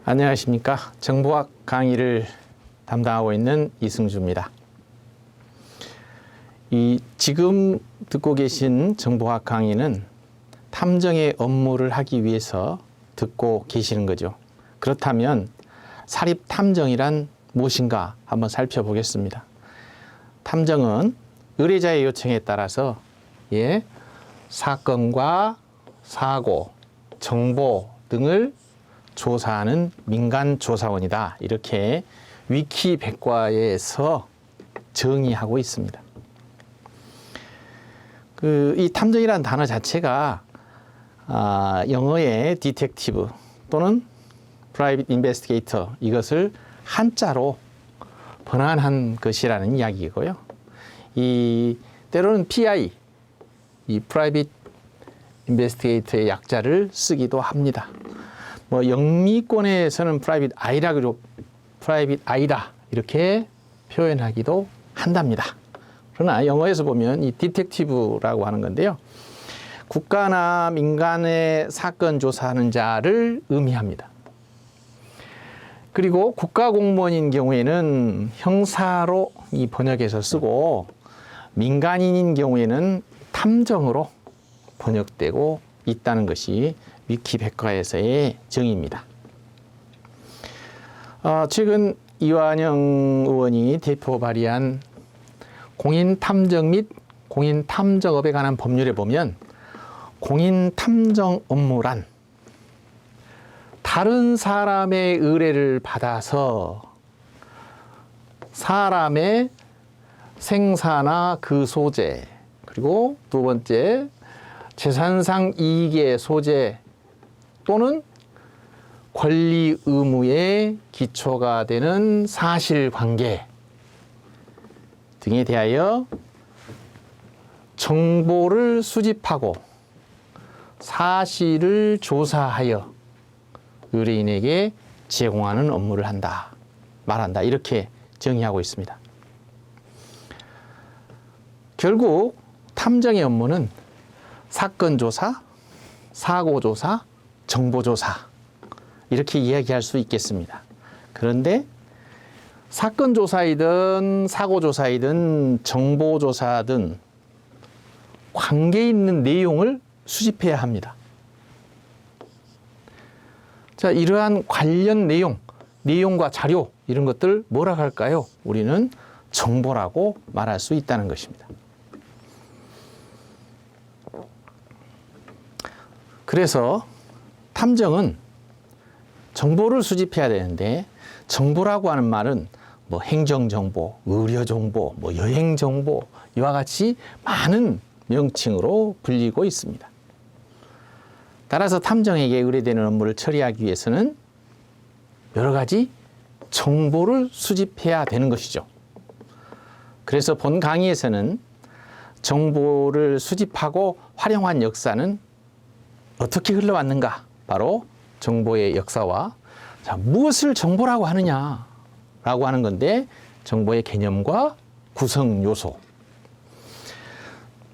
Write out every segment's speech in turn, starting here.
안녕하십니까. 정보학 강의를 담당하고 있는 이승주입니다. 지금 듣고 계신 정보학 강의는 탐정의 업무를 하기 위해서 듣고 계시는 거죠. 그렇다면 사립 탐정이란 무엇인가 한번 살펴보겠습니다. 탐정은 의뢰자의 요청에 따라서 사건과 사고, 정보 등을 조사하는 민간조사원이다. 이렇게 위키백과에서 정의하고 있습니다. 이 탐정이라는 단어 자체가 영어의 디텍티브 또는 프라이빗 인베스티게이터 이것을 한자로 번안한 것이라는 이야기이고요. 때로는 PI, 프라이빗 인베스티게이터의 약자를 쓰기도 합니다. 영미권에서는 프라이빗 아이다 이렇게 표현하기도 한답니다. 그러나 영어에서 보면 이 디텍티브라고 하는 건데요. 국가나 민간의 사건 조사하는 자를 의미합니다. 그리고 국가공무원인 경우에는 형사로 번역해서 쓰고 민간인인 경우에는 탐정으로 번역되고 있다는 것이 위키백과에서의 정의입니다. 최근 이완영 의원이 대표 발의한 공인탐정 및 공인탐정업에 관한 법률에 보면 공인탐정 업무란 다른 사람의 의뢰를 받아서 사람의 생사나 그 소재, 그리고 두 번째 재산상 이익의 소재 또는 권리 의무의 기초가 되는 사실관계 등에 대하여 정보를 수집하고 사실을 조사하여 의뢰인에게 제공하는 업무를 말한다. 이렇게 정의하고 있습니다. 결국 탐정의 업무는 사건 조사, 사고 조사, 정보 조사 이렇게 이야기할 수 있겠습니다. 그런데 사건 조사이든 사고 조사이든 정보 조사든 관계 있는 내용을 수집해야 합니다. 자, 이러한 관련 내용과 자료 이런 것들 뭐라고 할까요? 우리는 정보라고 말할 수 있다는 것입니다. 그래서 탐정은 정보를 수집해야 되는데 정보라고 하는 말은 행정정보, 의료정보, 여행정보 이와 같이 많은 명칭으로 불리고 있습니다. 따라서 탐정에게 의뢰되는 업무를 처리하기 위해서는 여러 가지 정보를 수집해야 되는 것이죠. 그래서 본 강의에서는 정보를 수집하고 활용한 역사는 어떻게 흘러왔는가? 바로 정보의 역사와 무엇을 정보라고 하느냐라고 하는 건데 정보의 개념과 구성 요소.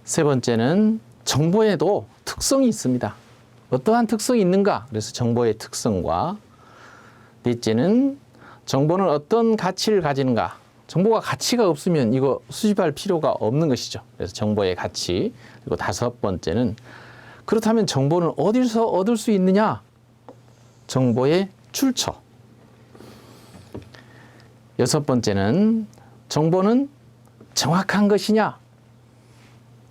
세 번째는 정보에도 특성이 있습니다. 어떠한 특성이 있는가? 그래서 정보의 특성과 넷째는 정보는 어떤 가치를 가지는가? 정보가 가치가 없으면 이거 수집할 필요가 없는 것이죠. 그래서 정보의 가치. 그리고 다섯 번째는 그렇다면 정보는 어디서 얻을 수 있느냐? 정보의 출처. 여섯 번째는 정보는 정확한 것이냐?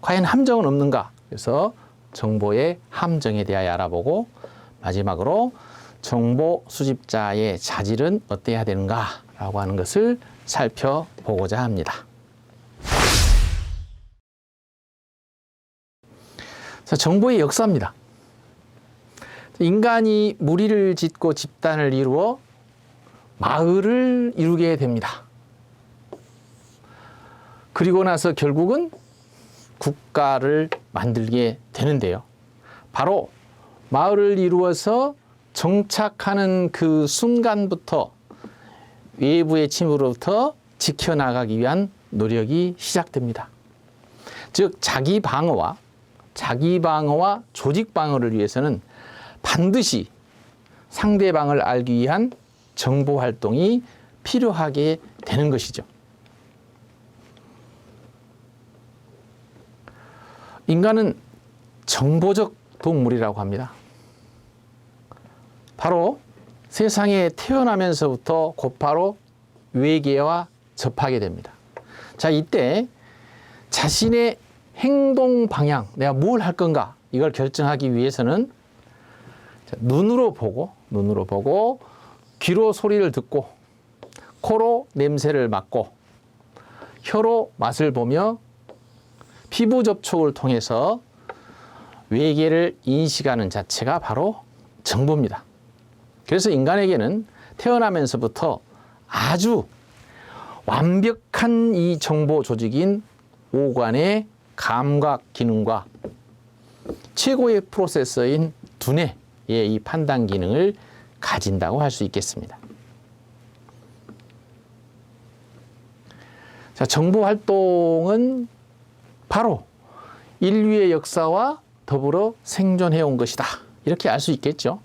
과연 함정은 없는가? 그래서 정보의 함정에 대하여 알아보고 마지막으로 정보 수집자의 자질은 어때야 되는가라고 하는 것을 살펴보고자 합니다. 자, 정보의 역사입니다. 인간이 무리를 짓고 집단을 이루어 마을을 이루게 됩니다. 그리고 나서 결국은 국가를 만들게 되는데요. 바로 마을을 이루어서 정착하는 그 순간부터 외부의 침으로부터 지켜나가기 위한 노력이 시작됩니다. 즉 자기 방어와 조직 방어를 위해서는 반드시 상대방을 알기 위한 정보 활동이 필요하게 되는 것이죠. 인간은 정보적 동물이라고 합니다. 바로 세상에 태어나면서부터 곧바로 외계와 접하게 됩니다. 자, 이때 자신의 행동 방향, 내가 뭘 할 건가, 이걸 결정하기 위해서는 눈으로 보고, 귀로 소리를 듣고, 코로 냄새를 맡고, 혀로 맛을 보며, 피부 접촉을 통해서 외계를 인식하는 자체가 바로 정보입니다. 그래서 인간에게는 태어나면서부터 아주 완벽한 이 정보 조직인 오관의 감각 기능과 최고의 프로세서인 두뇌의 이 판단 기능을 가진다고 할 수 있겠습니다. 자, 정보 활동은 바로 인류의 역사와 더불어 생존해 온 것이다. 이렇게 알 수 있겠죠.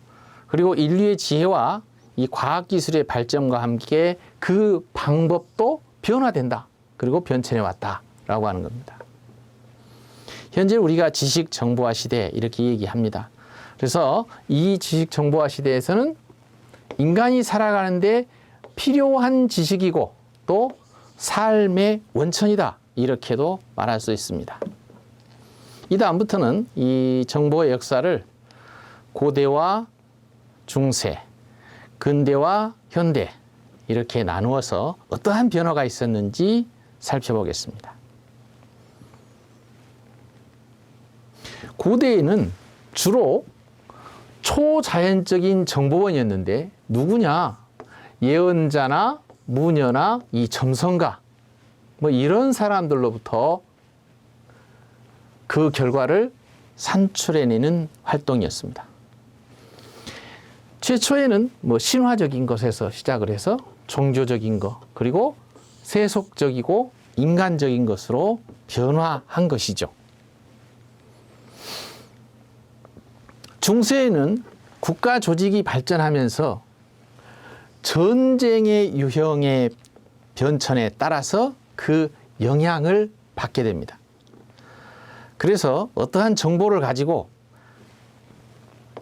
그리고 인류의 지혜와 이 과학기술의 발전과 함께 그 방법도 변화된다. 그리고 변천해 왔다라고 하는 겁니다. 현재 우리가 지식 정보화 시대 이렇게 얘기합니다. 그래서 이 지식 정보화 시대에서는 인간이 살아가는데 필요한 지식이고 또 삶의 원천이다. 이렇게도 말할 수 있습니다. 이 다음부터는 이 정보의 역사를 고대와 중세, 근대와 현대 이렇게 나누어서 어떠한 변화가 있었는지 살펴보겠습니다. 고대에는 주로 초자연적인 정보원이었는데 누구냐? 예언자나 무녀나 이 점성가 뭐 이런 사람들로부터 그 결과를 산출해내는 활동이었습니다. 최초에는 뭐 신화적인 것에서 시작을 해서 종교적인 것 그리고 세속적이고 인간적인 것으로 변화한 것이죠. 중세에는 국가 조직이 발전하면서 전쟁의 유형의 변천에 따라서 그 영향을 받게 됩니다. 그래서 어떠한 정보를 가지고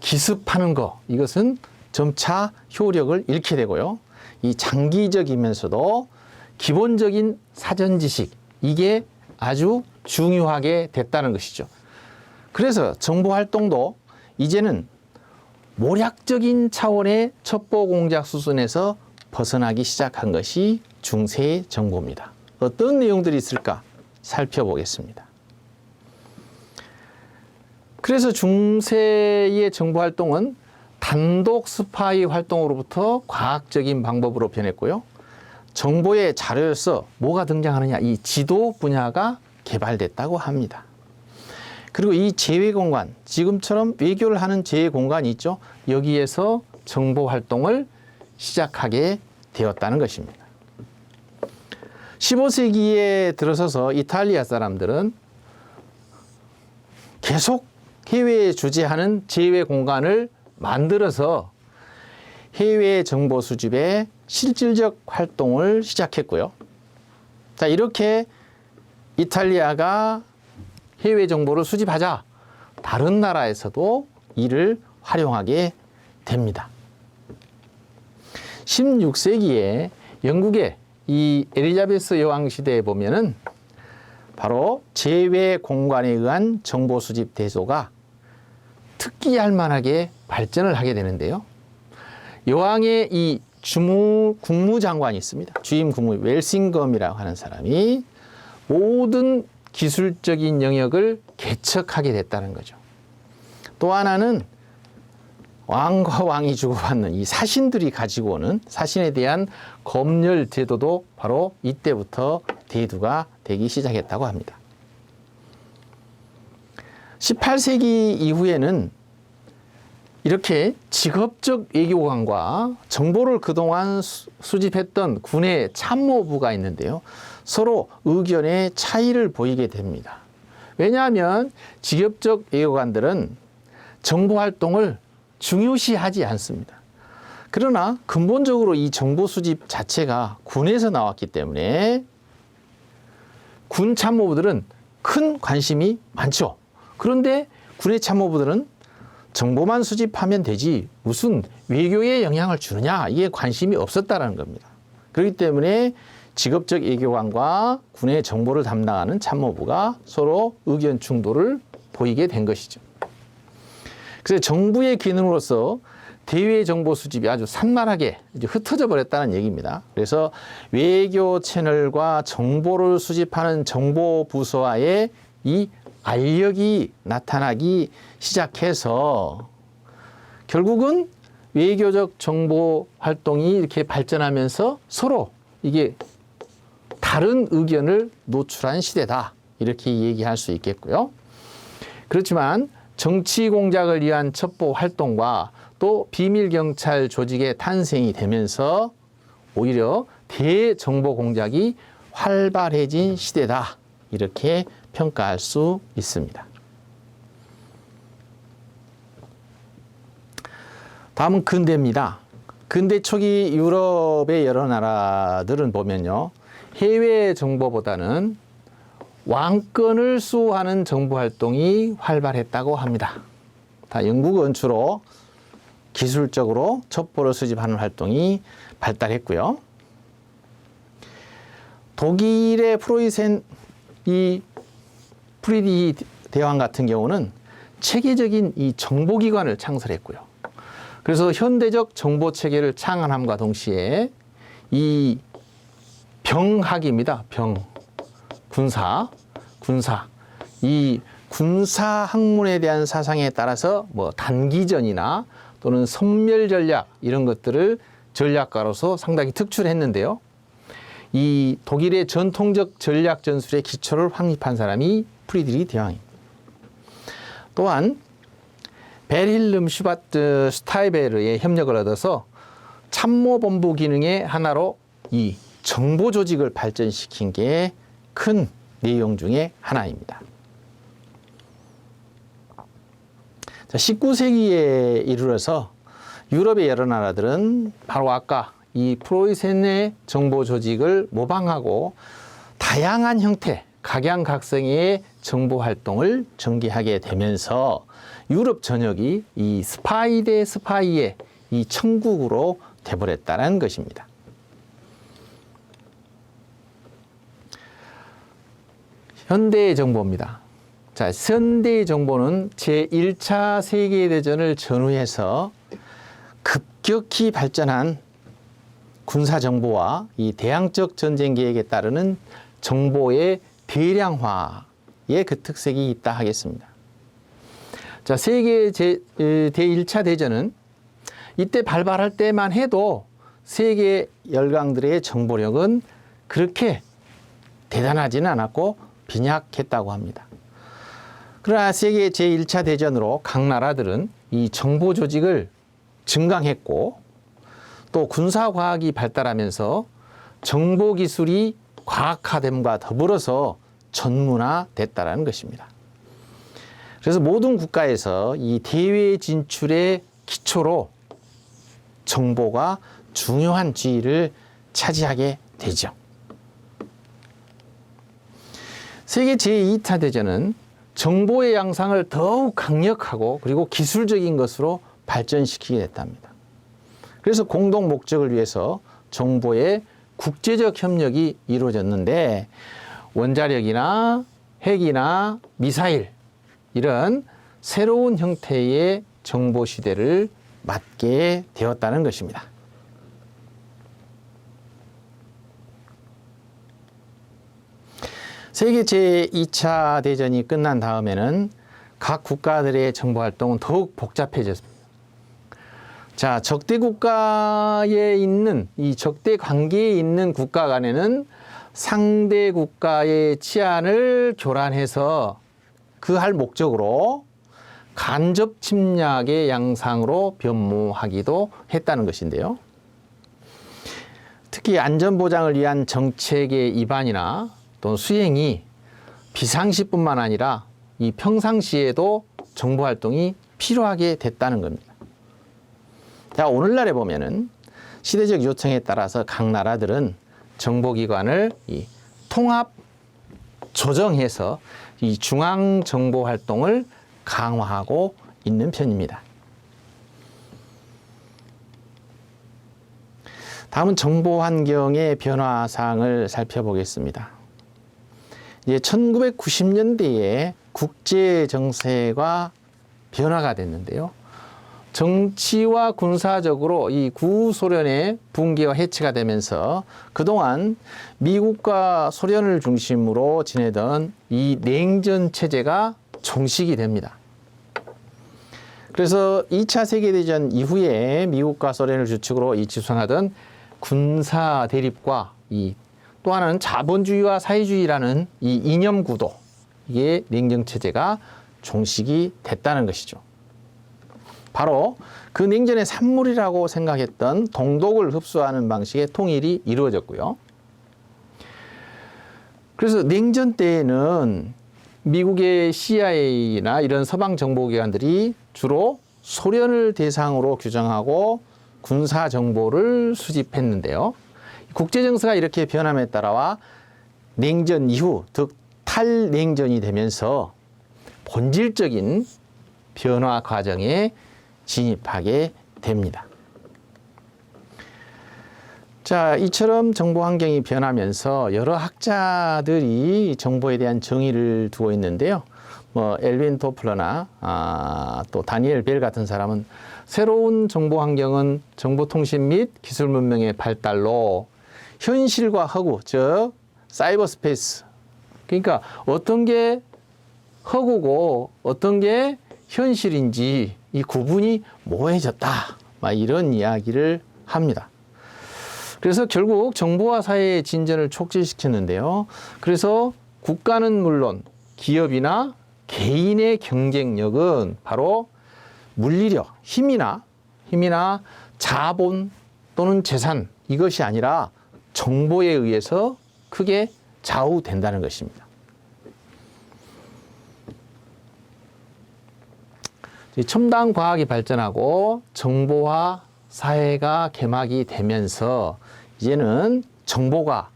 기습하는 것, 이것은 점차 효력을 잃게 되고요. 이 장기적이면서도 기본적인 사전 지식, 이게 아주 중요하게 됐다는 것이죠. 그래서 정보 활동도 이제는 모략적인 차원의 첩보 공작 수준에서 벗어나기 시작한 것이 중세의 정보입니다. 어떤 내용들이 있을까 살펴보겠습니다. 그래서 중세의 정보 활동은 단독 스파이 활동으로부터 과학적인 방법으로 변했고요. 정보의 자료로서 뭐가 등장하느냐, 이 지도 분야가 개발됐다고 합니다. 그리고 이 제외 공간, 지금처럼 외교를 하는 제외 공간이 있죠. 여기에서 정보 활동을 시작하게 되었다는 것입니다. 15세기에 들어서서 이탈리아 사람들은 계속 해외에 주재하는 제외 공간을 만들어서 해외 정보 수집에 실질적 활동을 시작했고요. 자, 이렇게 이탈리아가 해외 정보를 수집하자 다른 나라에서도 이를 활용하게 됩니다. 16세기에 영국의 이 엘리자베스 여왕 시대에 보면은 바로 제외 공간에 의한 정보 수집 대소가 특기할 만하게 발전을 하게 되는데요. 여왕의 이 국무장관이 있습니다. 주임 국무 웰싱검이라고 하는 사람이 모든 기술적인 영역을 개척하게 됐다는 거죠. 또 하나는 왕과 왕이 주고받는 이 사신들이 가지고 오는 사신에 대한 검열 제도도 바로 이때부터 대두가 되기 시작했다고 합니다. 18세기 이후에는 이렇게 직업적 외교관과 정보를 그동안 수집했던 군의 참모부가 있는데요. 서로 의견의 차이를 보이게 됩니다. 왜냐하면 직업적 외교관들은 정보 활동을 중요시하지 않습니다. 그러나 근본적으로 이 정보 수집 자체가 군에서 나왔기 때문에 군 참모부들은 큰 관심이 많죠. 그런데 군의 참모부들은 정보만 수집하면 되지 무슨 외교에 영향을 주느냐, 이게 관심이 없었다라는 겁니다. 그렇기 때문에 직업적 외교관과 군의 정보를 담당하는 참모부가 서로 의견 충돌을 보이게 된 것이죠. 그래서 정부의 기능으로서 대외 정보 수집이 아주 산만하게 이제 흩어져 버렸다는 얘기입니다. 그래서 외교 채널과 정보를 수집하는 정보 부서와의 이 알력이 나타나기 시작해서 결국은 외교적 정보 활동이 이렇게 발전하면서 서로 이게 다른 의견을 노출한 시대다, 이렇게 얘기할 수 있겠고요. 그렇지만 정치 공작을 위한 첩보 활동과 또 비밀 경찰 조직의 탄생이 되면서 오히려 대정보 공작이 활발해진 시대다, 이렇게 평가할 수 있습니다. 다음은 근대입니다. 근대 초기 유럽의 여러 나라들은 보면요, 해외 정보보다는 왕권을 수호하는 정보 활동이 활발했다고 합니다. 다 영국은 주로 기술적으로 첩보를 수집하는 활동이 발달했고요. 독일의 프리디 대왕 같은 경우는 체계적인 이 정보기관을 창설했고요. 그래서 현대적 정보 체계를 창안함과 동시에 이 병학입니다. 군사. 이 군사 학문에 대한 사상에 따라서 뭐 단기전이나 또는 섬멸 전략, 이런 것들을 전략가로서 상당히 특출했는데요. 이 독일의 전통적 전략 전술의 기초를 확립한 사람이 프리드리히 대왕입니다. 또한 베릴름 슈바트 스타이베르의 협력을 얻어서 참모본부 기능의 하나로 이 정보 조직을 발전시킨 게 큰 내용 중에 하나입니다. 19세기에 이르러서 유럽의 여러 나라들은 바로 아까 이 프로이센의 정보 조직을 모방하고 다양한 형태, 각양각색의 정보 활동을 전개하게 되면서 유럽 전역이 이 스파이 대 스파이의 이 천국으로 돼버렸다는 것입니다. 현대의 정보입니다. 자, 현대의 정보는 제1차 세계대전을 전후해서 급격히 발전한 군사정보와 이 대항적 전쟁 계획에 따르는 정보의 대량화의 그 특색이 있다 하겠습니다. 자, 세계 제1차 대전은 이때 발발할 때만 해도 세계 열강들의 정보력은 그렇게 대단하지는 않았고 빈약했다고 합니다. 그러나 세계 제1차 대전으로 각 나라들은 이 정보 조직을 증강했고 또 군사과학이 발달하면서 정보기술이 과학화됨과 더불어서 전문화됐다는 것입니다. 그래서 모든 국가에서 이 대외 진출의 기초로 정보가 중요한 지위를 차지하게 되죠. 세계 제2차 대전은 정보의 양상을 더욱 강력하고 그리고 기술적인 것으로 발전시키게 됐답니다. 그래서 공동 목적을 위해서 정보의 국제적 협력이 이루어졌는데 원자력이나 핵이나 미사일, 이런 새로운 형태의 정보 시대를 맞게 되었다는 것입니다. 세계 제2차 대전이 끝난 다음에는 각 국가들의 정보 활동은 더욱 복잡해졌습니다. 자, 적대 국가에 있는, 이 적대 관계에 있는 국가 간에는 상대 국가의 치안을 교란해서 그 할 목적으로 간접 침략의 양상으로 변모하기도 했다는 것인데요. 특히 안전보장을 위한 정책의 입안이나 또 수행이 비상시뿐만 아니라 이 평상시에도 정보활동이 필요하게 됐다는 겁니다. 자, 오늘날에 보면은 시대적 요청에 따라서 각 나라들은 정보기관을 이 통합 조정해서 이 중앙 정보 활동을 강화하고 있는 편입니다. 다음은 정보 환경의 변화 사항을 살펴보겠습니다. 이제 1990년대에 국제 정세가 변화가 됐는데요. 정치와 군사적으로 이 구소련의 붕괴와 해체가 되면서 그동안 미국과 소련을 중심으로 지내던 이 냉전 체제가 종식이 됩니다. 그래서 2차 세계대전 이후에 미국과 소련을 주축으로 이 지속하던 군사 대립과 또 하나는 자본주의와 사회주의라는 이 이념 구도, 이게 냉전 체제가 종식이 됐다는 것이죠. 바로 그 냉전의 산물이라고 생각했던 동독을 흡수하는 방식의 통일이 이루어졌고요. 그래서 냉전 때에는 미국의 CIA나 이런 서방 정보기관들이 주로 소련을 대상으로 규정하고 군사 정보를 수집했는데요. 국제 정세가 이렇게 변함에 따라와 냉전 이후, 즉 탈냉전이 되면서 본질적인 변화 과정에 진입하게 됩니다. 자, 이처럼 정보 환경이 변하면서 여러 학자들이 정보에 대한 정의를 두고 있는데요. 엘빈 토플러나 또 다니엘 벨 같은 사람은 새로운 정보 환경은 정보통신 및 기술 문명의 발달로 현실과 허구, 즉 사이버 스페이스, 그러니까 어떤 게 허구고 어떤 게 현실인지 이 구분이 모호해졌다, 이런 이야기를 합니다. 그래서 결국 정보화 사회의 진전을 촉진시켰는데요. 그래서 국가는 물론 기업이나 개인의 경쟁력은 바로 물리력, 힘이나 자본 또는 재산, 이것이 아니라 정보에 의해서 크게 좌우된다는 것입니다. 첨단 과학이 발전하고 정보화 사회가 개막이 되면서 이제는 정보가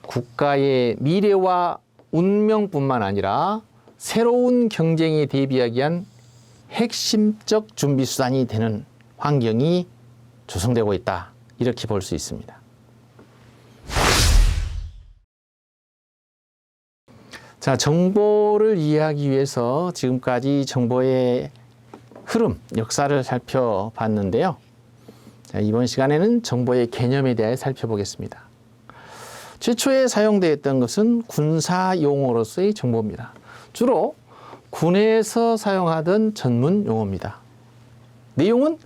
국가의 미래와 운명뿐만 아니라 새로운 경쟁에 대비하기 위한 핵심적 준비 수단이 되는 환경이 조성되고 있다, 이렇게 볼 수 있습니다. 자, 정보를 이해하기 위해서 지금까지 정보의 흐름, 역사를 살펴봤는데요. 자, 이번 시간에는 정보의 개념에 대해 살펴보겠습니다. 최초에 사용되었던 것은 군사 용어로서의 정보입니다. 주로 군에서 사용하던 전문 용어입니다. 내용은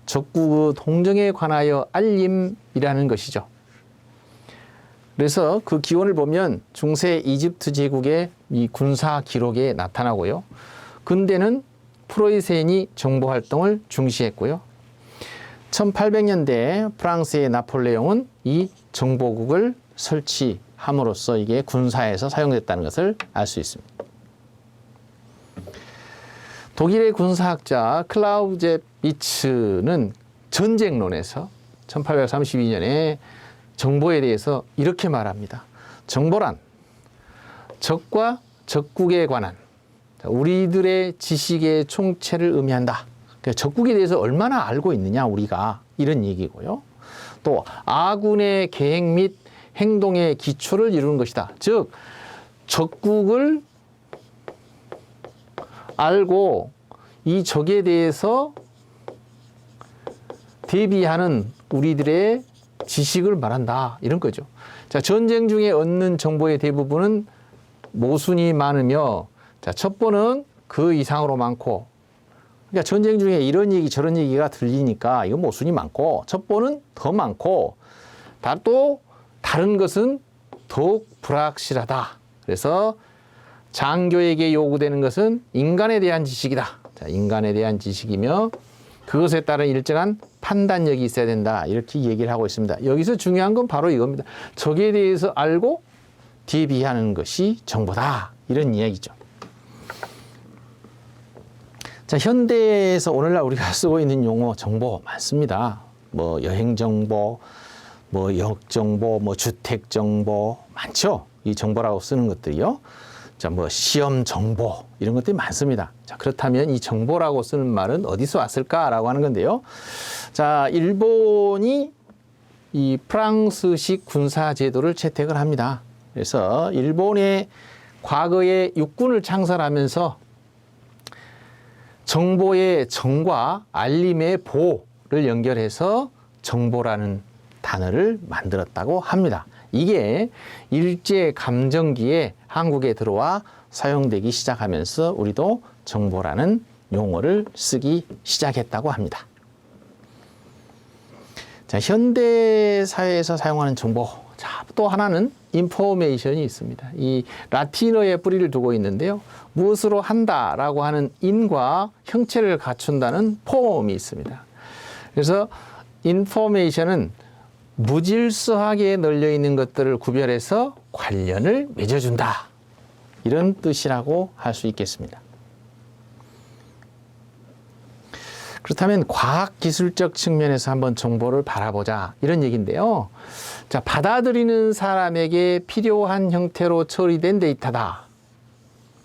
적국의 동정에 관하여 알림이라는 것이죠. 그래서 그 기원을 보면 중세 이집트 제국의 이 군사 기록에 나타나고요. 근대는 프로이센이 정보 활동을 중시했고요. 1800년대 프랑스의 나폴레옹은 이 정보국을 설치함으로써 이게 군사에서 사용됐다는 것을 알 수 있습니다. 독일의 군사학자 클라우제비츠는 전쟁론에서 1832년에 정보에 대해서 이렇게 말합니다. 정보란 적과 적국에 관한 우리들의 지식의 총체를 의미한다. 그러니까 적국에 대해서 얼마나 알고 있느냐 우리가, 이런 얘기고요. 또 아군의 계획 및 행동의 기초를 이루는 것이다. 즉 적국을 알고 이 적에 대해서 대비하는 우리들의 지식을 말한다, 이런 거죠. 자, 전쟁 중에 얻는 정보의 대부분은 모순이 많으며, 자, 첩보는 그 이상으로 많고, 그러니까 전쟁 중에 이런 얘기 저런 얘기가 들리니까 이거 모순이 많고, 첩보는 더 많고, 또 다른 것은 더욱 불확실하다. 그래서 장교에게 요구되는 것은 인간에 대한 지식이다. 자, 인간에 대한 지식이며 그것에 따른 일정한 판단력이 있어야 된다, 이렇게 얘기를 하고 있습니다. 여기서 중요한 건 바로 이겁니다. 적에 대해서 알고 대비하는 것이 정보다, 이런 이야기죠. 자, 자, 현대에서 오늘날 우리가 쓰고 있는 용어, 정보 많습니다. 뭐 여행 정보, 뭐 역 정보, 뭐 주택 정보 많죠. 이 정보라고 쓰는 것들이요. 자, 뭐 시험 정보 이런 것들이 많습니다. 자, 그렇다면 이 정보라고 쓰는 말은 어디서 왔을까라고 하는 건데요. 자, 일본이 이 프랑스식 군사 제도를 채택을 합니다. 그래서 일본의 과거에 육군을 창설하면서 정보의 정과 알림의 보를 연결해서 정보라는 단어를 만들었다고 합니다. 이게 일제 감정기에 한국에 들어와 사용되기 시작하면서 우리도 정보라는 용어를 쓰기 시작했다고 합니다. 자, 현대 사회에서 사용하는 정보. 자, 또 하나는 인포메이션이 있습니다. 이 라틴어의 뿌리를 두고 있는데요. 무엇으로 한다라고 하는 인과 형체를 갖춘다는 폼이 있습니다. 그래서 인포메이션은 무질서하게 널려 있는 것들을 구별해서 관련을 맺어준다. 이런 뜻이라고 할 수 있겠습니다. 그렇다면 과학기술적 측면에서 한번 정보를 바라보자. 이런 얘기인데요. 자, 받아들이는 사람에게 필요한 형태로 처리된 데이터다.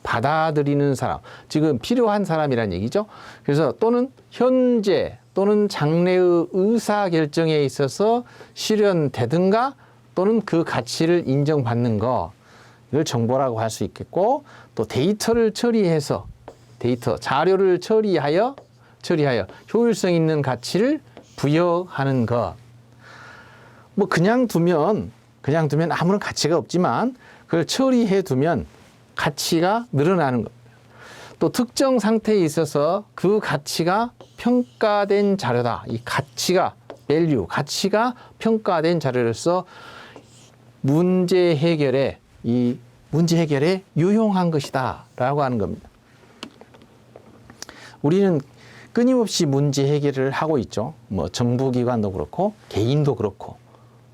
받아들이는 사람. 지금 필요한 사람이란 얘기죠. 그래서 또는 현재 또는 장래의 의사결정에 있어서 실현되든가 또는 그 가치를 인정받는 거. 이걸 정보라고 할 수 있겠고 또 데이터를 처리해서 자료를 처리하여 효율성 있는 가치를 부여하는 것. 뭐 그냥 두면 아무런 가치가 없지만 그걸 처리해 두면 가치가 늘어나는 겁니다. 또 특정 상태에 있어서 그 가치가 평가된 자료다. 이 가치가 평가된 자료로서 문제 해결에 유용한 것이다라고 하는 겁니다. 우리는 끊임없이 문제 해결을 하고 있죠. 뭐 정부기관도 그렇고 개인도 그렇고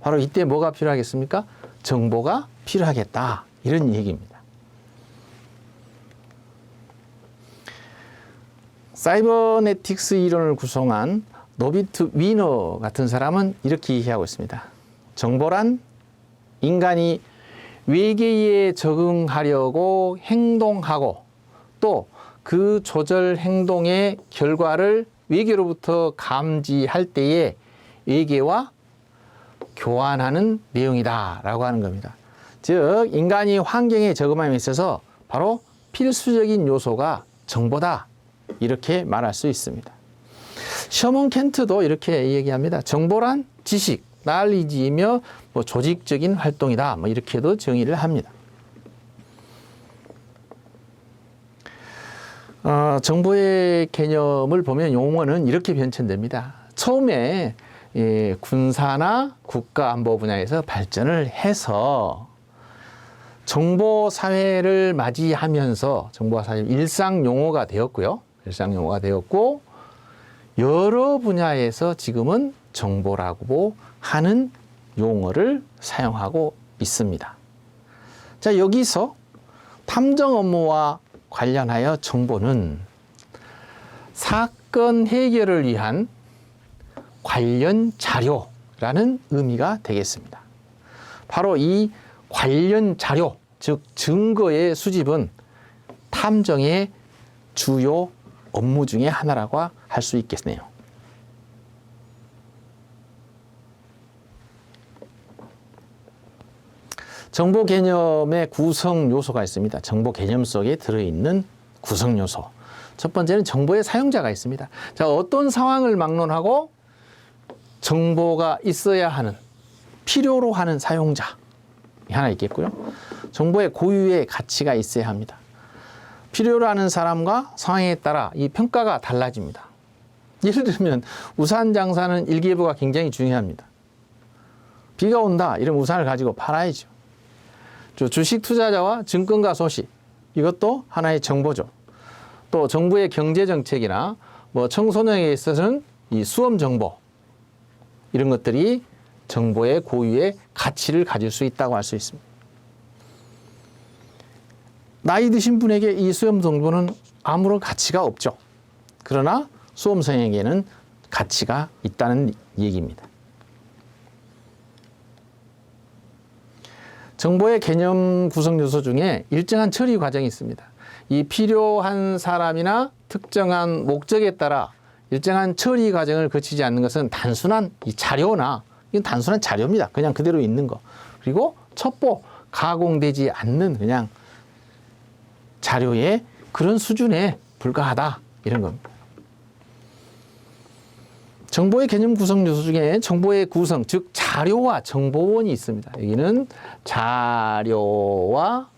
바로 이때 뭐가 필요하겠습니까? 정보가 필요하겠다. 이런 얘기입니다. 사이버네틱스 이론을 구성한 노비트 위너 같은 사람은 이렇게 이해하고 있습니다. 정보란 인간이 외계에 적응하려고 행동하고 또 그 조절 행동의 결과를 외계로부터 감지할 때에 외계와 교환하는 내용이다라고 하는 겁니다. 즉 인간이 환경에 적응함에 있어서 바로 필수적인 요소가 정보다 이렇게 말할 수 있습니다. 셔먼 켄트도 이렇게 얘기합니다. 정보란 지식, knowledge이며 뭐 조직적인 활동이다. 뭐 이렇게도 정의를 합니다. 정보의 개념을 보면 용어는 이렇게 변천됩니다. 처음에 군사나 국가안보 분야에서 발전을 해서 정보 사회를 맞이하면서 정보 사회 일상 용어가 되었고요. 여러 분야에서 지금은 정보라고 하는 용어를 사용하고 있습니다. 자, 여기서 탐정 업무와 관련하여 정보는 사건 해결을 위한 관련 자료라는 의미가 되겠습니다. 바로 이 관련 자료, 즉 증거의 수집은 탐정의 주요 업무 중에 하나라고 할 수 있겠네요. 정보 개념의 구성 요소가 있습니다. 정보 개념 속에 들어있는 구성 요소. 첫 번째는 정보의 사용자가 있습니다. 자, 어떤 상황을 막론하고 정보가 있어야 하는, 필요로 하는 사용자 하나 있겠고요. 정보의 고유의 가치가 있어야 합니다. 필요로 하는 사람과 상황에 따라 이 평가가 달라집니다. 예를 들면 우산 장사는 일기예보가 굉장히 중요합니다. 비가 온다 이러면 우산을 가지고 팔아야죠. 주식 투자자와 증권가 소식, 이것도 하나의 정보죠. 또 정부의 경제 정책이나 뭐 청소년에 있어서는 이 수험 정보, 이런 것들이 정보의 고유의 가치를 가질 수 있다고 할 수 있습니다. 나이 드신 분에게 이 수험 정보는 아무런 가치가 없죠. 그러나 수험생에게는 가치가 있다는 얘기입니다. 정보의 개념 구성 요소 중에 일정한 처리 과정이 있습니다. 이 필요한 사람이나 특정한 목적에 따라 일정한 처리 과정을 거치지 않는 것은 단순한 이 자료나, 이건 단순한 자료입니다. 그냥 그대로 있는 거. 그리고 첩보, 가공되지 않는 그냥 자료의 그런 수준에 불과하다, 이런 겁니다. 정보의 개념 구성 요소 중에 정보의 구성, 즉 자료와 정보원이 있습니다. 여기는 자료와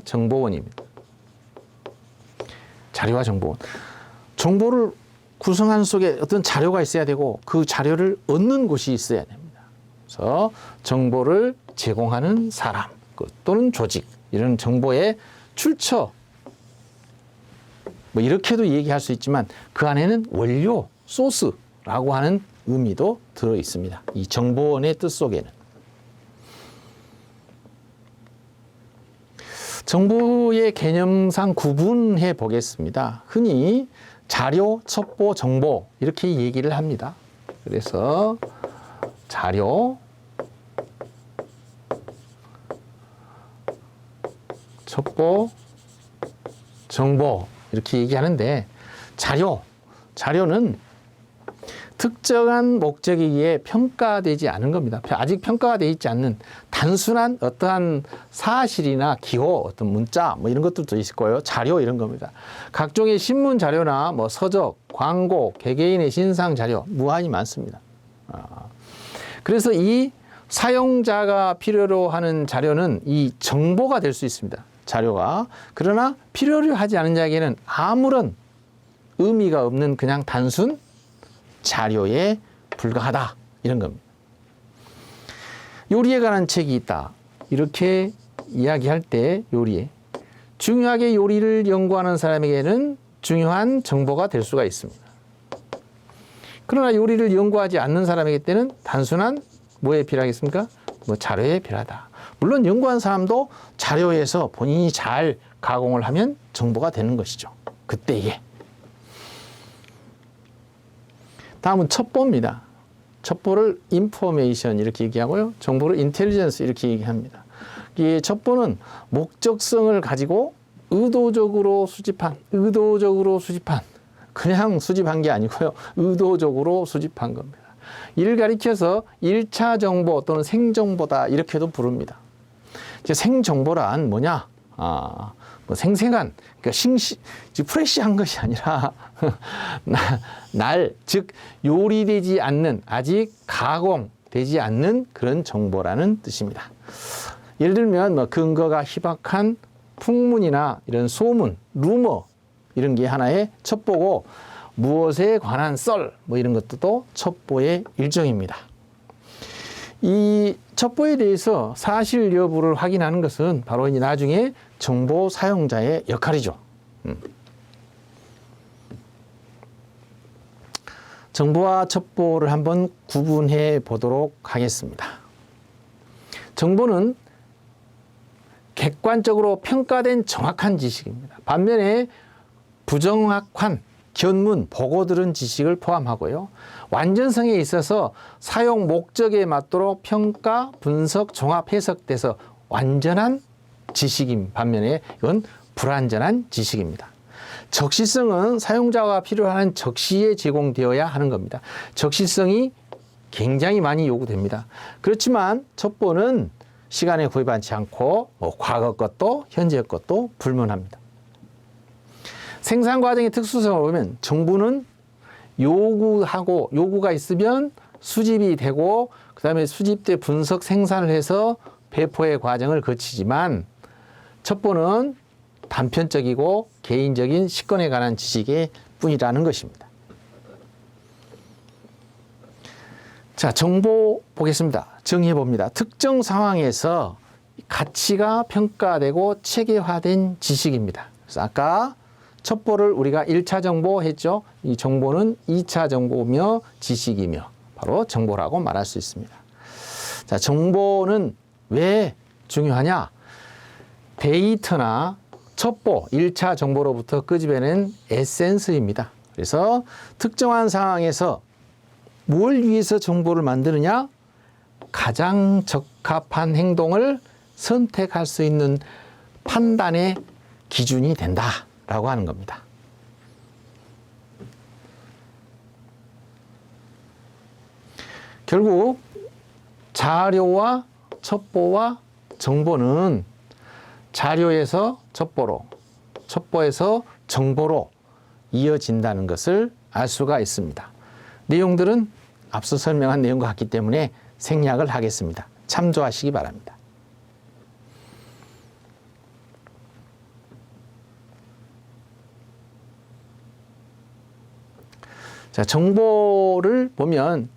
정보원입니다. 자료와 정보원. 정보를 구성하는 속에 어떤 자료가 있어야 되고 그 자료를 얻는 곳이 있어야 됩니다. 그래서 정보를 제공하는 사람 또는 조직, 이런 정보의 출처, 뭐 이렇게도 얘기할 수 있지만 그 안에는 원료, 소스라고 하는 의미도 들어 있습니다. 이 정보원의 뜻 속에는. 정보의 개념상 구분해 보겠습니다. 흔히 자료, 첩보, 정보 이렇게 얘기를 합니다. 그래서 자료, 첩보, 정보 이렇게 얘기하는데, 자료는 특정한 목적이기에 평가되지 않은 겁니다. 아직 평가가 되어 있지 않는 단순한 어떠한 사실이나 기호, 어떤 문자 뭐 이런 것들도 있을 거예요. 자료 이런 겁니다. 각종의 신문 자료나 뭐 서적, 광고, 개개인의 신상 자료 무한히 많습니다. 그래서 이 사용자가 필요로 하는 자료는 이 정보가 될 수 있습니다. 자료가. 그러나 필요로 하지 않은 자에게는 아무런 의미가 없는 그냥 단순 자료에 불과하다, 이런 겁니다. 요리에 관한 책이 있다, 이렇게 이야기할 때 요리에 중요하게 요리를 연구하는 사람에게는 중요한 정보가 될 수가 있습니다. 그러나 요리를 연구하지 않는 사람에게 때는 단순한 뭐에 필요하겠습니까? 뭐 자료에 필요하다. 물론 연구한 사람도 자료에서 본인이 잘 가공을 하면 정보가 되는 것이죠. 그때에. 다음은 첩보입니다. 첩보를 인포메이션 이렇게 얘기하고요. 정보를 인텔리전스 이렇게 얘기합니다. 이 첩보는 목적성을 가지고 의도적으로 수집한, 그냥 수집한 게 아니고요. 의도적으로 수집한 겁니다. 이를 가리켜서 1차 정보 또는 생정보다 이렇게도 부릅니다. 이제 생정보란 뭐냐? 뭐 생생한, 그러니까 프레시한 것이 아니라 즉 요리되지 않는, 아직 가공되지 않는 그런 정보라는 뜻입니다. 예를 들면 뭐 근거가 희박한 풍문이나 이런 소문, 루머 이런 게 하나의 첩보고, 무엇에 관한 썰 뭐 이런 것도 첩보의 일종입니다. 이 첩보에 대해서 사실 여부를 확인하는 것은 바로 이제 나중에 정보 사용자의 역할이죠. 정보와 첩보를 한번 구분해 보도록 하겠습니다. 정보는 객관적으로 평가된 정확한 지식입니다. 반면에 부정확한 견문, 보고 들은 지식을 포함하고요. 완전성에 있어서 사용 목적에 맞도록 평가, 분석, 종합, 해석돼서 완전한 지식인 반면에 이건 불완전한 지식입니다. 적시성은 사용자가 필요한 적시에 제공되어야 하는 겁니다. 적시성이 굉장히 많이 요구됩니다. 그렇지만 첩보는 시간에 구애받지 않고 과거 것도 현재 것도 불문합니다. 생산 과정의 특수성을 보면 정보는 요구가 있으면 수집이 되고 그 다음에 수집돼 분석 생산을 해서 배포의 과정을 거치지만 첩보는 단편적이고 개인적인 시건에 관한 지식의 뿐이라는 것입니다. 자, 정보 보겠습니다. 정의해 봅니다. 특정 상황에서 가치가 평가되고 체계화된 지식입니다. 그래서 아까 첩보를 우리가 1차 정보 했죠. 이 정보는 2차 정보며 지식이며 바로 정보라고 말할 수 있습니다. 자, 정보는 왜 중요하냐? 데이터나 첩보, 1차 정보로부터 끄집어낸 에센스입니다. 그래서 특정한 상황에서 뭘 위해서 정보를 만드느냐? 가장 적합한 행동을 선택할 수 있는 판단의 기준이 된다라고 하는 겁니다. 결국 자료와 첩보와 정보는 자료에서 첩보로, 첩보에서 정보로 이어진다는 것을 알 수가 있습니다. 내용들은 앞서 설명한 내용과 같기 때문에 생략을 하겠습니다. 참조하시기 바랍니다. 자, 정보를 보면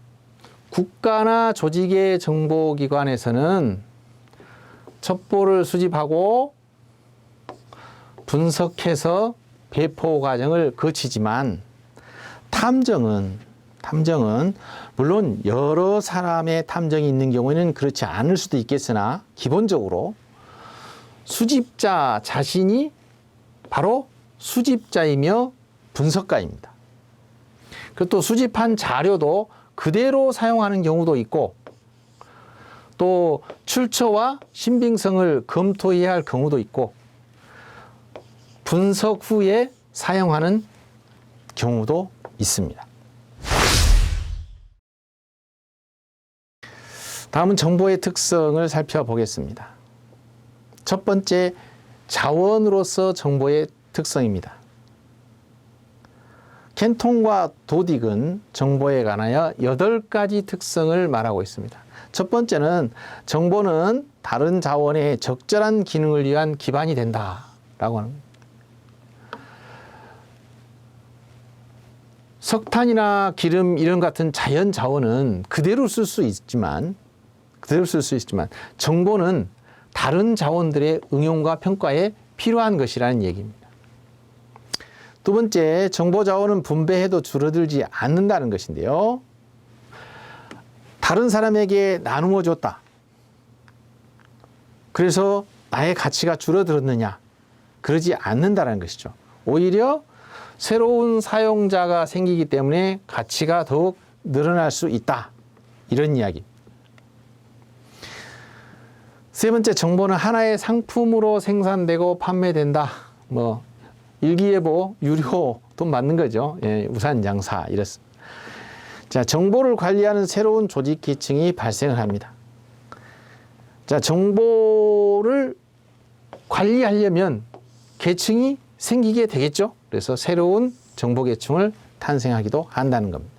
국가나 조직의 정보기관에서는 첩보를 수집하고 분석해서 배포 과정을 거치지만 탐정은 물론 여러 사람의 탐정이 있는 경우에는 그렇지 않을 수도 있겠으나 기본적으로 수집자 자신이 바로 수집자이며 분석가입니다. 그리고 또 수집한 자료도 그대로 사용하는 경우도 있고 또 출처와 신빙성을 검토해야 할 경우도 있고 분석 후에 사용하는 경우도 있습니다. 다음은 정보의 특성을 살펴보겠습니다. 첫 번째, 자원으로서 정보의 특성입니다. 켄통과 도딕은 정보에 관하여 8가지 특성을 말하고 있습니다. 첫 번째는 정보는 다른 자원의 적절한 기능을 위한 기반이 된다라고 하는 겁니다. 석탄이나 기름 이런 같은 자연 자원은 그대로 쓸 수 있지만 정보는 다른 자원들의 응용과 평가에 필요한 것이라는 얘기입니다. 두 번째, 정보 자원은 분배해도 줄어들지 않는다는 것인데요. 다른 사람에게 나누어 줬다. 그래서 나의 가치가 줄어들었느냐? 그러지 않는다는 것이죠. 오히려 새로운 사용자가 생기기 때문에 가치가 더욱 늘어날 수 있다. 이런 이야기. 세 번째, 정보는 하나의 상품으로 생산되고 판매된다. 일기예보, 유료 돈 받는 거죠. 예, 우산장사 이렇습니다. 자, 정보를 관리하는 새로운 조직 계층이 발생을 합니다. 자, 정보를 관리하려면 계층이 생기게 되겠죠. 그래서 새로운 정보 계층을 탄생하기도 한다는 겁니다.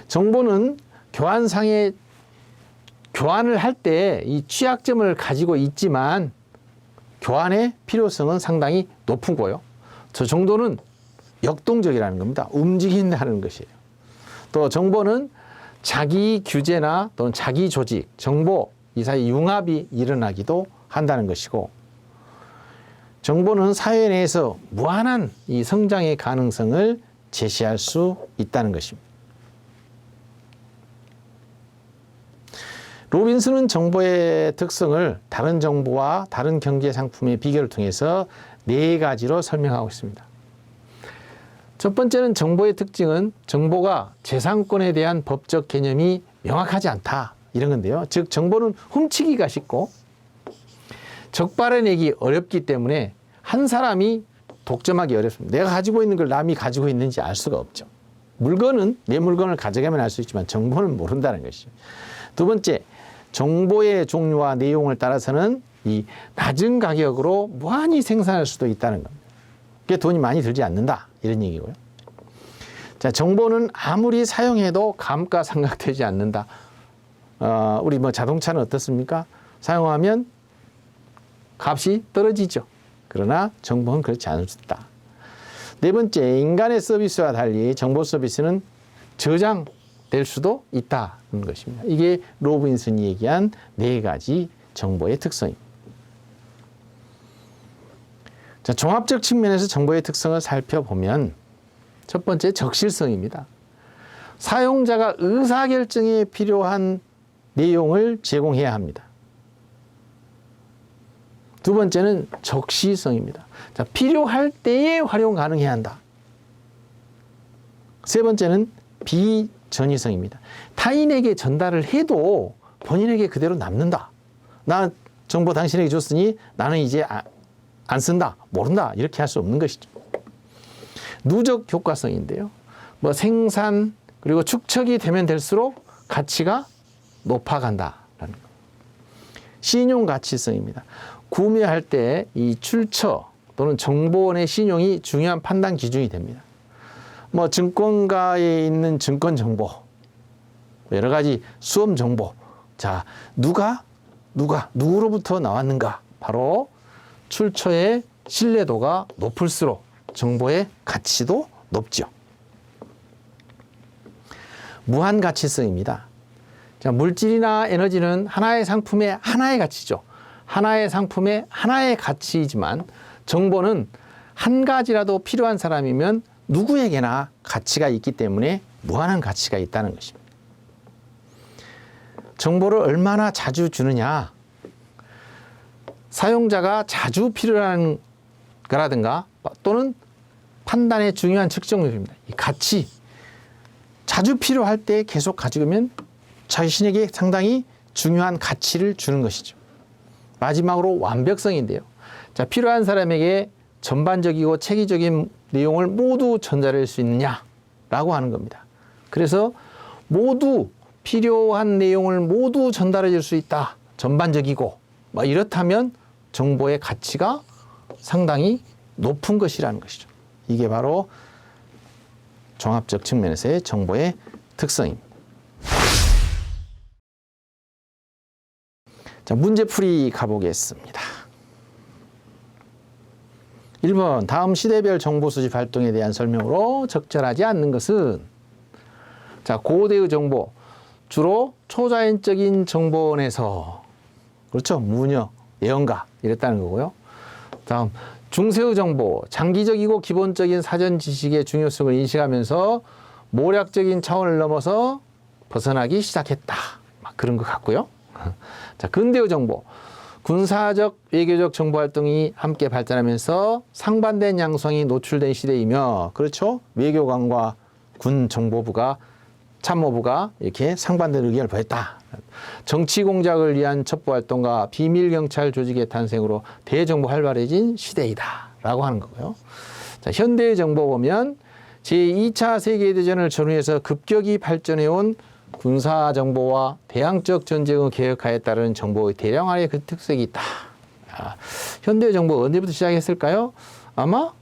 정보는 교환을 할 때 이 취약점을 가지고 있지만 교환의 필요성은 상당히 높은 거요. 저 정도는 역동적이라는 겁니다. 움직인다는 것이에요. 또 정보는 자기 규제나 또는 자기 조직, 정보 이 사이 융합이 일어나기도 한다는 것이고 정보는 사회 내에서 무한한 이 성장의 가능성을 제시할 수 있다는 것입니다. 로빈슨은 정보의 특성을 다른 정보와 다른 경제 상품의 비교를 통해서 4가지로 설명하고 있습니다. 첫 번째는 정보의 특징은 정보가 재산권에 대한 법적 개념이 명확하지 않다. 이런 건데요. 즉 정보는 훔치기가 쉽고 적발해내기 어렵기 때문에 한 사람이 독점하기 어렵습니다. 내가 가지고 있는 걸 남이 가지고 있는지 알 수가 없죠. 물건은 내 물건을 가져가면 알 수 있지만 정보는 모른다는 것이죠. 두 번째, 정보의 종류와 내용을 따라서는 이 낮은 가격으로 무한히 생산할 수도 있다는 겁니다. 그게 돈이 많이 들지 않는다. 이런 얘기고요. 자, 정보는 아무리 사용해도 감가상각되지 않는다. 우리 자동차는 어떻습니까? 사용하면 값이 떨어지죠. 그러나 정보는 그렇지 않다. 네 번째, 인간의 서비스와 달리 정보 서비스는 저장될 수도 있다는 것입니다. 이게 로빈슨이 얘기한 4가지 정보의 특성입니다. 자, 종합적 측면에서 정보의 특성을 살펴보면 첫 번째, 적실성입니다. 사용자가 의사결정에 필요한 내용을 제공해야 합니다. 두 번째는 적시성입니다. 자, 필요할 때에 활용 가능해야 한다. 세 번째는 비전이성입니다. 타인에게 전달을 해도 본인에게 그대로 남는다. 나 정보 당신에게 줬으니 나는 이제 안 쓴다, 모른다, 이렇게 할 수 없는 것이죠. 누적 효과성인데요. 뭐 생산 그리고 축적이 되면 될수록 가치가 높아간다라는 거. 신용 가치성입니다. 구매할 때 이 출처 또는 정보원의 신용이 중요한 판단 기준이 됩니다. 뭐 증권가에 있는 증권 정보, 여러 가지 수험 정보. 자, 누구로부터 나왔는가? 바로 출처의 신뢰도가 높을수록 정보의 가치도 높죠. 무한 가치성입니다. 자, 물질이나 에너지는 하나의 상품의 하나의 가치죠. 하나의 상품의 하나의 가치이지만 정보는 한 가지라도 필요한 사람이면 누구에게나 가치가 있기 때문에 무한한 가치가 있다는 것입니다. 정보를 얼마나 자주 주느냐, 사용자가 자주 필요한 거라든가 또는 판단의 중요한 측정률입니다. 이 가치, 자주 필요할 때 계속 가지고면 자신에게 상당히 중요한 가치를 주는 것이죠. 마지막으로 완벽성인데요. 자, 필요한 사람에게 전반적이고 체계적인 내용을 모두 전달할 수 있느냐라고 하는 겁니다. 그래서 모두 필요한 내용을 모두 전달해 줄 수 있다. 전반적이고 이렇다면 정보의 가치가 상당히 높은 것이라는 것이죠. 이게 바로 종합적 측면에서의 정보의 특성입니다. 자, 문제풀이 가보겠습니다. 1번, 다음 시대별 정보 수집 활동에 대한 설명으로 적절하지 않는 것은, 자, 고대의 정보, 주로 초자연적인 정보원에서, 그렇죠, 무녀, 예언가 이랬다는 거고요. 다음, 중세의 정보, 장기적이고 기본적인 사전 지식의 중요성을 인식하면서 모략적인 차원을 넘어서 벗어나기 시작했다. 막 그런 것 같고요. 자, 근대의 정보, 군사적, 외교적 정보 활동이 함께 발전하면서 상반된 양상이 노출된 시대이며, 그렇죠? 외교관과 군 정보부가, 참모부가 이렇게 상반된 의견을 보였다. 정치 공작을 위한 첩보 활동과 비밀 경찰 조직의 탄생으로 대정보 활발해진 시대이다. 라고 하는 거고요. 자, 현대의 정보 보면 제2차 세계대전을 전후해서 급격히 발전해온 군사정보와 대항적 전쟁의 개혁하에 따른 정보의 대량화의 그 특색이 있다. 아, 현대의 정보 언제부터 시작했을까요? 아마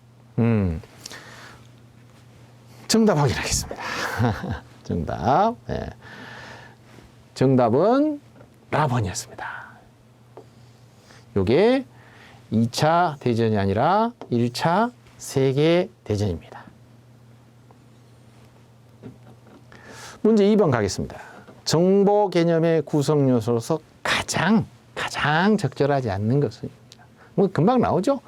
정답 확인하겠습니다. 정답. 네. 정답은 라번이었습니다. 이게 2차 대전이 아니라 1차 세계대전입니다. 문제 2번 가겠습니다. 정보 개념의 구성 요소로서 가장 적절하지 않는 것입니다. 뭐 금방 나오죠.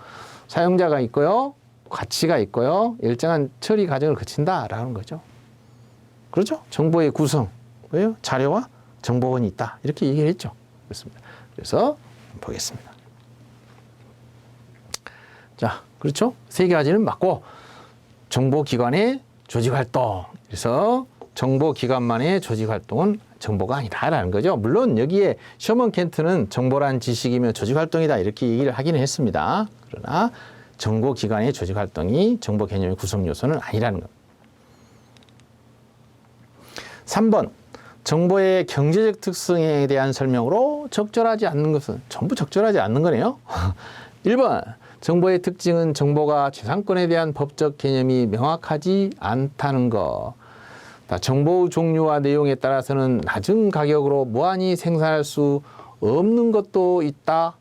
사용자가 있고요, 가치가 있고요, 일정한 처리 과정을 거친다라는 거죠. 그렇죠? 정보의 구성, 왜요? 자료와 정보원이 있다. 이렇게 얘기를 했죠. 그렇습니다. 그래서 보겠습니다. 자, 그렇죠? 세 가지는 맞고, 정보기관의 조직활동. 그래서 정보기관만의 조직활동은 정보가 아니다라는 거죠. 물론 여기에 셔먼 켄트는 정보란 지식이며 조직활동이다 이렇게 얘기를 하기는 했습니다. 그러나 정보기관의 조직활동이 정보 개념의 구성 요소는 아니라는 겁니다. 3번, 정보의 경제적 특성에 대한 설명으로 적절하지 않는 것은, 전부 적절하지 않는 거네요. 1번, 정보의 특징은 정보가 재산권에 대한 법적 개념이 명확하지 않다는 것. 정보 종류와 내용에 따라서는 낮은 가격으로 무한히 생산할 수 없는 것도 있다.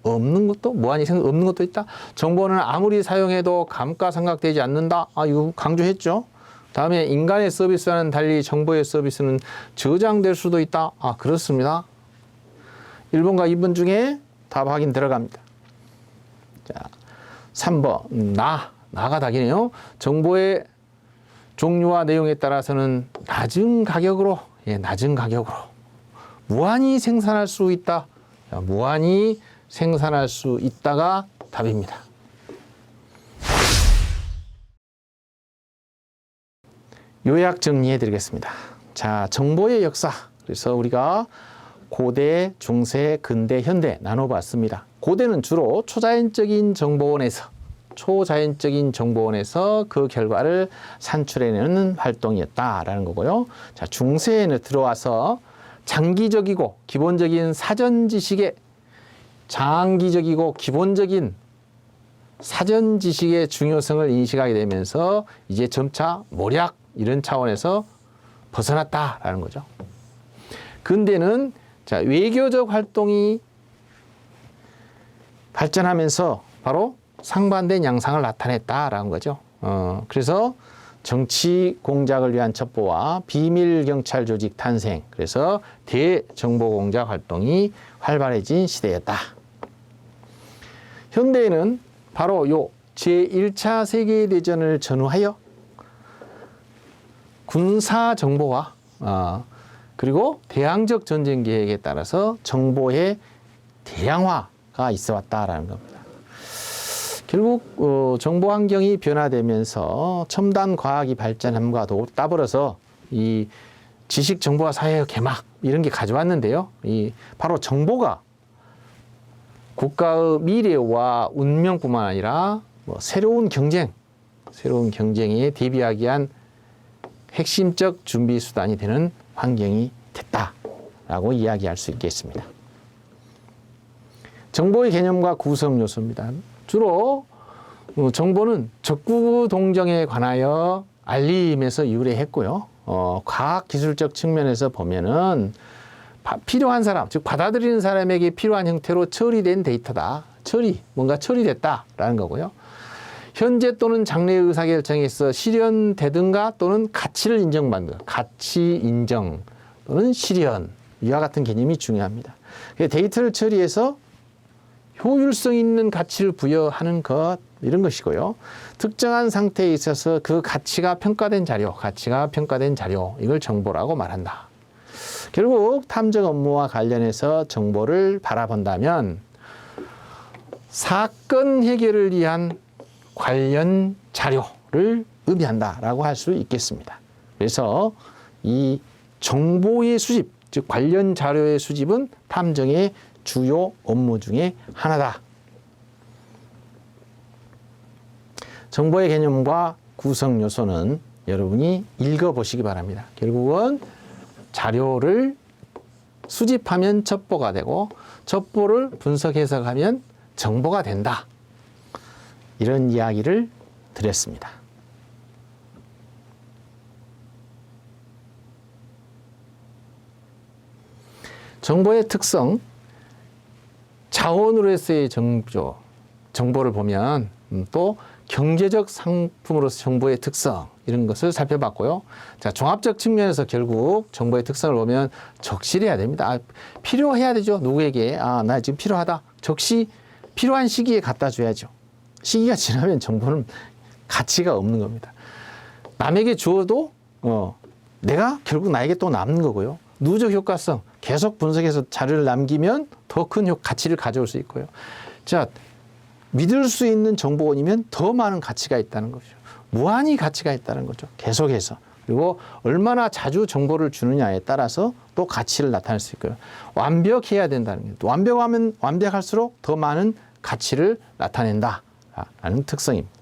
없는 것도? 무한히 없는 것도 있다. 정보는 아무리 사용해도 감가상각되지 않는다. 아, 이거 강조했죠. 다음에 인간의 서비스와는 달리 정보의 서비스는 저장될 수도 있다. 아, 그렇습니다. 1번과 2번 중에 답 확인 들어갑니다. 자, 3번. 나가 답이네요. 정보의 종류와 내용에 따라서는 낮은 가격으로 무한히 생산할 수 있다. 자, 무한히 생산할 수 있다가 답입니다. 요약 정리해 드리겠습니다. 자, 정보의 역사. 그래서 우리가 고대, 중세, 근대, 현대 나눠봤습니다. 고대는 주로 초자연적인 정보원에서 그 결과를 산출해내는 활동이었다라는 거고요. 자, 중세에는 들어와서 장기적이고 기본적인 사전 지식의 중요성을 인식하게 되면서 이제 점차 모략 이런 차원에서 벗어났다라는 거죠. 근대는 자, 외교적 활동이 발전하면서 바로 상반된 양상을 나타냈다라는 거죠. 그래서 정치 공작을 위한 첩보와 비밀 경찰 조직 탄생, 그래서 대정보 공작 활동이 활발해진 시대였다. 현대에는 바로 요 제1차 세계대전을 전후하여 군사 정보와 그리고 대항적 전쟁 계획에 따라서 정보의 대량화가 있어 왔다라는 겁니다. 결국 정보 환경이 변화되면서 첨단 과학이 발전함과 더불어서 이 지식 정보화 사회의 개막 이런 게 가져왔는데요. 바로 정보가 국가의 미래와 운명뿐만 아니라 새로운 경쟁에 대비하기 위한 핵심적 준비 수단이 되는 환경이 됐다라고 이야기할 수 있겠습니다. 정보의 개념과 구성 요소입니다. 주로 정보는 적구 동정에 관하여 알림에서 유래했고요. 과학기술적 측면에서 보면은 필요한 사람, 즉 받아들이는 사람에게 필요한 형태로 처리된 데이터다. 뭔가 처리됐다라는 거고요. 현재 또는 장래 의사결정에 있어 실현되든가 또는 가치를 인정받는 가치 인정 또는 실현 이와 같은 개념이 중요합니다. 데이터를 처리해서 효율성 있는 가치를 부여하는 것 이런 것이고요. 특정한 상태에 있어서 그 가치가 평가된 자료 이걸 정보라고 말한다. 결국 탐정 업무와 관련해서 정보를 바라본다면 사건 해결을 위한 관련 자료를 의미한다라고 할 수 있겠습니다. 그래서 이 정보의 수집, 즉 관련 자료의 수집은 탐정의 주요 업무 중에 하나다. 정보의 개념과 구성 요소는 여러분이 읽어보시기 바랍니다. 결국은 자료를 수집하면 첩보가 되고 첩보를 분석 해석하면 정보가 된다. 이런 이야기를 드렸습니다. 정보의 특성, 자원으로서의 정보를 보면 또 경제적 상품으로서 정보의 특성 이런 것을 살펴봤고요. 자, 종합적 측면에서 결국 정보의 특성을 보면 적실해야 됩니다. 필요해야 되죠. 누구에게 나 지금 필요하다. 적시 필요한 시기에 갖다 줘야죠. 시기가 지나면 정보는 가치가 없는 겁니다. 남에게 주어도 내가 결국 나에게 또 남는 거고요. 누적 효과성 계속 분석해서 자료를 남기면 더 큰 가치를 가져올 수 있고요. 자, 믿을 수 있는 정보원이면 더 많은 가치가 있다는 거죠. 무한히 가치가 있다는 거죠. 계속해서. 그리고 얼마나 자주 정보를 주느냐에 따라서 또 가치를 나타낼 수 있고요. 완벽해야 된다는 거예요. 완벽하면 완벽할수록 더 많은 가치를 나타낸다라는 특성입니다.